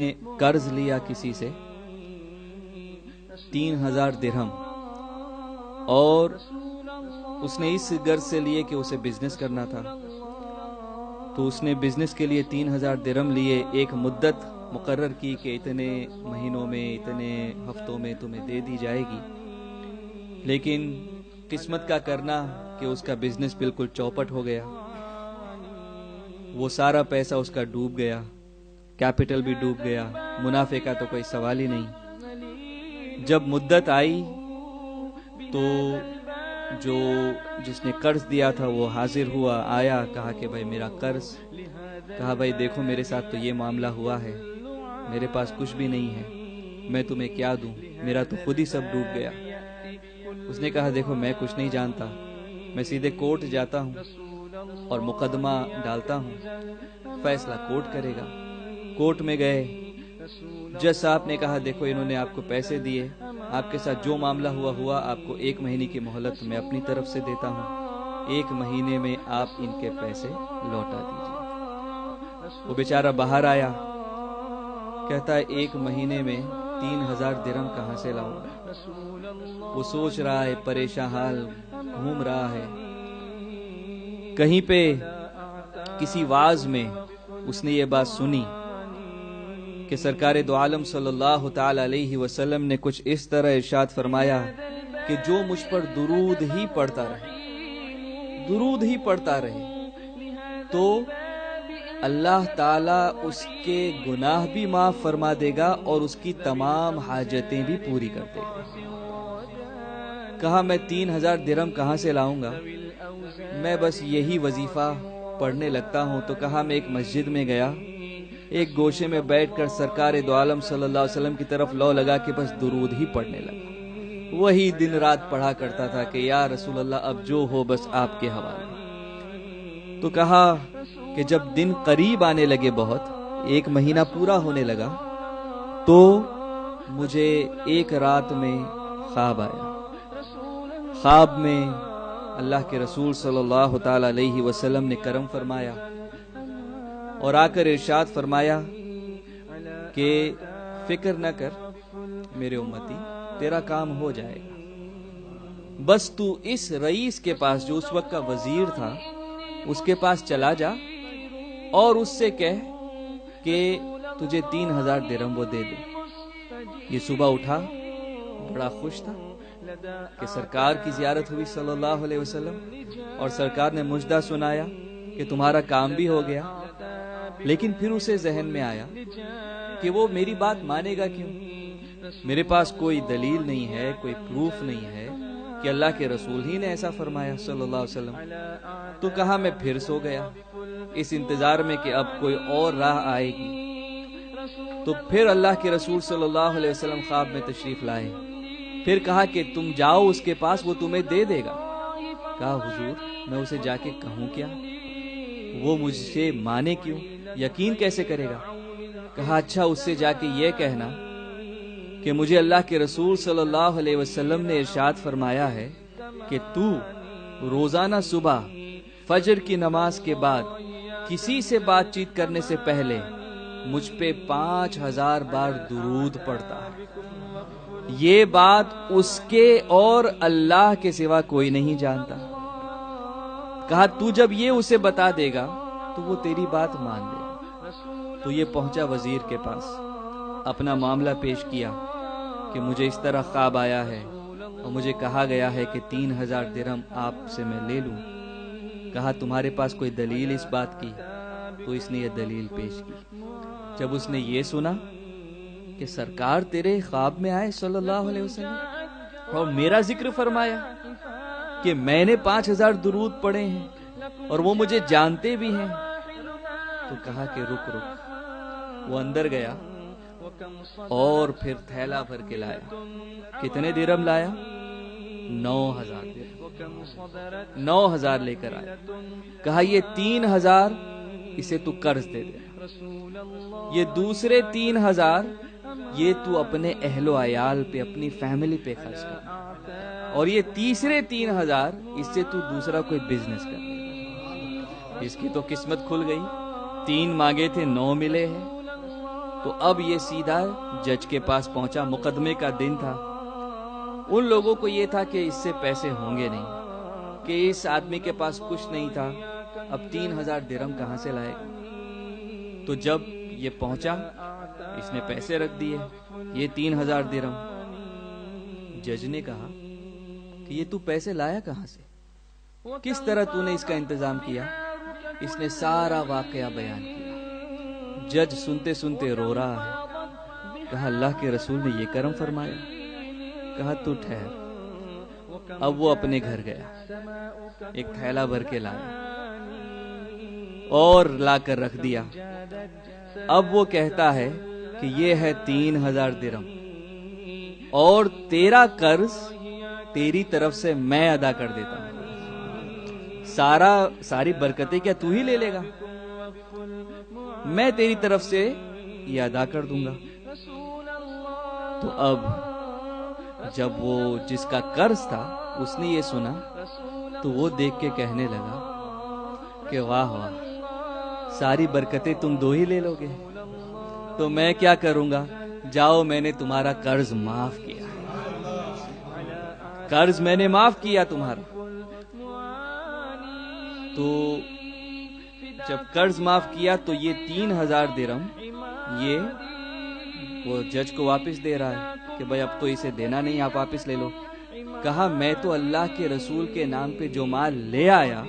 نے قرض لیا کسی سے 3000 درہم، اور اس نے اس غرض سے لیے کہ اسے بزنس کرنا تھا، تو اس نے بزنس کے لیے 3000 درہم لیے، ایک مدت مقرر کی کہ اتنے مہینوں میں اتنے ہفتوں میں تمہیں دے دی جائے گی، لیکن قسمت کا کرنا کہ اس کا بزنس بالکل چوپٹ ہو گیا، وہ سارا پیسہ اس کا ڈوب گیا، کیپٹل بھی ڈوب گیا، منافع کا تو کوئی سوال ہی نہیں۔ جب مدت آئی تو جس نے قرض دیا تھا وہ حاضر ہوا، آیا، کہا کہ بھائی میرا قرض، کہا بھائی دیکھو میرے ساتھ تو یہ معاملہ ہوا ہے، میرے پاس کچھ بھی نہیں ہے، میں تمہیں کیا دوں، میرا تو خود ہی سب ڈوب گیا۔ اس نے کہا دیکھو میں کچھ نہیں جانتا، میں سیدھے کورٹ جاتا ہوں اور مقدمہ ڈالتا ہوں، فیصلہ کورٹ کرے گا۔ کورٹ میں گئے، جج صاحب نے کہا دیکھو انہوں نے آپ کو پیسے دیے، آپ کے ساتھ جو معاملہ ہوا، آپ کو 1 مہینے کی مہلت میں اپنی طرف سے دیتا ہوں، 1 مہینے میں آپ ان کے پیسے لوٹا دیجیے۔ وہ بیچارہ باہر آیا، کہتا ہے 1 مہینے میں 3000 درہم کہاں سے لاؤں گا؟ وہ سوچ رہا ہے، پریشان حال گھوم رہا ہے۔ کہیں پہ کسی واعظ میں اس نے یہ بات سنی کہ سرکار دو عالم صلی اللہ تعالی علیہ وسلم نے کچھ اس طرح ارشاد فرمایا کہ جو مجھ پر درود ہی پڑھتا رہے تو اللہ تعالی اس کے گناہ بھی معاف فرما دے گا اور اس کی تمام حاجتیں بھی پوری کر دے گا۔ کہا میں 3000 درہم کہاں سے لاؤں گا، میں بس یہی وظیفہ پڑھنے لگتا ہوں۔ تو کہا میں ایک مسجد میں گیا، ایک گوشے میں بیٹھ کر سرکار دو عالم صلی اللہ علیہ وسلم کی طرف لو لگا کہ بس درود ہی پڑھنے لگا، وہی دن رات پڑھا کرتا تھا کہ یا رسول اللہ اب جو ہو بس آپ کے حوالے۔ تو کہا کہ جب دن قریب آنے لگے، بہت 1 مہینہ پورا ہونے لگا، تو مجھے ایک رات میں خواب آیا۔ خواب میں اللہ کے رسول صلی اللہ تعالی علیہ وسلم نے کرم فرمایا اور آ کر ارشاد فرمایا کہ فکر نہ کر میرے امتی، تیرا کام ہو جائے گا، بس تو اس رئیس کے پاس جو اس وقت کا وزیر تھا اس کے پاس چلا جا اور اس سے کہہ کہ تجھے 3000 درہم وہ دے دے۔ یہ صبح اٹھا، بڑا خوش تھا کہ سرکار کی زیارت ہوئی صلی اللہ علیہ وسلم، اور سرکار نے مجدہ سنایا کہ تمہارا کام بھی ہو گیا۔ لیکن پھر اسے ذہن میں آیا کہ وہ میری بات مانے گا کیوں؟ میرے پاس کوئی دلیل نہیں ہے، کوئی پروف نہیں ہے کہ اللہ کے رسول ہی نے ایسا فرمایا صلی اللہ علیہ وسلم۔ تو کہا میں پھر سو گیا اس انتظار میں کہ اب کوئی اور راہ آئے گی۔ تو پھر اللہ کے رسول صلی اللہ علیہ وسلم خواب میں تشریف لائے، پھر کہا کہ تم جاؤ اس کے پاس، وہ تمہیں دے دے گا۔ کہا حضور میں اسے جا کے کہوں کیا، وہ مجھ سے مانے کیوں، یقین کیسے کرے گا؟ کہا اچھا اس سے جا کے یہ کہنا کہ مجھے اللہ کے رسول صلی اللہ علیہ وسلم نے ارشاد فرمایا ہے کہ تو روزانہ صبح فجر کی نماز کے بعد کسی سے بات چیت کرنے سے پہلے مجھ پہ 5000 بار درود پڑتا ہے، یہ بات اس کے اور اللہ کے سوا کوئی نہیں جانتا۔ کہا تو جب یہ اسے بتا دے گا تو وہ تیری بات مان لے گا۔ تو یہ پہنچا وزیر کے پاس، اپنا معاملہ پیش کیا کہ مجھے اس طرح خواب آیا ہے اور مجھے کہا گیا ہے کہ 3000 درہم آپ سے میں لے لوں۔ کہا تمہارے پاس کوئی دلیل اس بات کی؟ تو اس نے یہ دلیل پیش کی۔ جب اس نے یہ سنا کہ سرکار تیرے خواب میں آئے صلی اللہ علیہ وسلم اور میرا ذکر فرمایا کہ میں نے 5000 درود پڑھے ہیں اور وہ مجھے جانتے بھی ہیں، تو کہا کہ رک۔ وہ اندر گیا اور پھر تھیلا بھر کے لایا۔ کتنے درہم لایا؟ 9000 درہم، 9000 لے کر آیا۔ کہا یہ 3000 اسے تو قرض دے دے، یہ دوسرے 3000 یہ تو اپنے اہل و عیال پہ، اپنی فیملی پہ خرچ کر، اور یہ تیسرے 3000 اس سے تو دوسرا کوئی بزنس کر۔ اس کی تو قسمت کھل گئی، 3 مانگے تھے 9 ملے ہیں۔ تو اب یہ سیدھا جج کے پاس پہنچا، مقدمے کا دن تھا۔ ان لوگوں کو یہ تھا کہ اس سے پیسے ہوں گے نہیں، کہ اس آدمی کے پاس کچھ نہیں تھا، اب 3000 درہم کہاں سے لائے گا؟ تو جب یہ پہنچا، اس نے پیسے رکھ دیے، یہ 3000 درہم۔ جج نے کہا کہ یہ تو پیسے لایا کہاں سے، کس طرح تو نے اس کا انتظام کیا؟ اس نے سارا واقعہ بیان کیا۔ جج سنتے سنتے رو رہا ہے۔ کہا اللہ کے رسول نے یہ کرم فرمایا؟ کہا تو ٹھہر۔ اب وہ اپنے گھر گیا، ایک تھیلا بھر کے لایا اور لا کر رکھ دیا۔ اب وہ کہتا ہے کہ یہ ہے 3000 درہم اور تیرا قرض تیری طرف سے میں ادا کر دیتا ہوں، ساری برکتیں کیا تو ہی لے لے گا؟ میں تیری طرف سے یہ ادا کر دوں گا۔ تو اب جب وہ جس کا قرض تھا اس نے یہ سنا تو وہ دیکھ کے کہنے لگا کہ واہ واہ، ساری برکتیں تم دو ہی لے لو گے، تو میں کیا کروں گا؟ جاؤ، میں نے تمہارا قرض معاف کیا، قرض میں نے معاف کیا تمہارا۔ تو جب قرض معاف کیا تو یہ 3000 درہم یہ وہ جج کو واپس دے رہا ہے کہ بھائی اب تو اسے دینا نہیں، آپ واپس لے لو۔ کہا میں تو اللہ کے رسول کے نام پہ جو مال لے آیا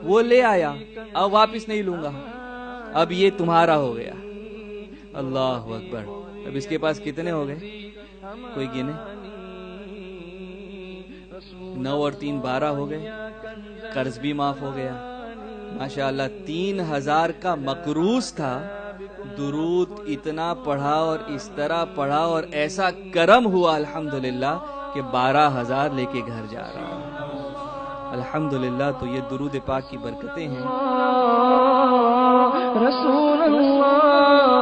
وہ لے آیا، اب واپس نہیں لوں گا، اب یہ تمہارا ہو گیا۔ اللہ اکبر۔ اب اس کے پاس کتنے ہو گئے؟ کوئی گنے؟ 9 اور 3 12 ہو گئے، قرض بھی معاف ہو گیا۔ ماشاءاللہ 3000 کا مقروض تھا، درود اتنا پڑھا اور اس طرح پڑھا اور ایسا کرم ہوا الحمدللہ کہ 12000 لے کے گھر جا رہا ہے الحمدللہ۔ تو یہ درود پاک کی برکتیں ہیں۔ رسول اللہ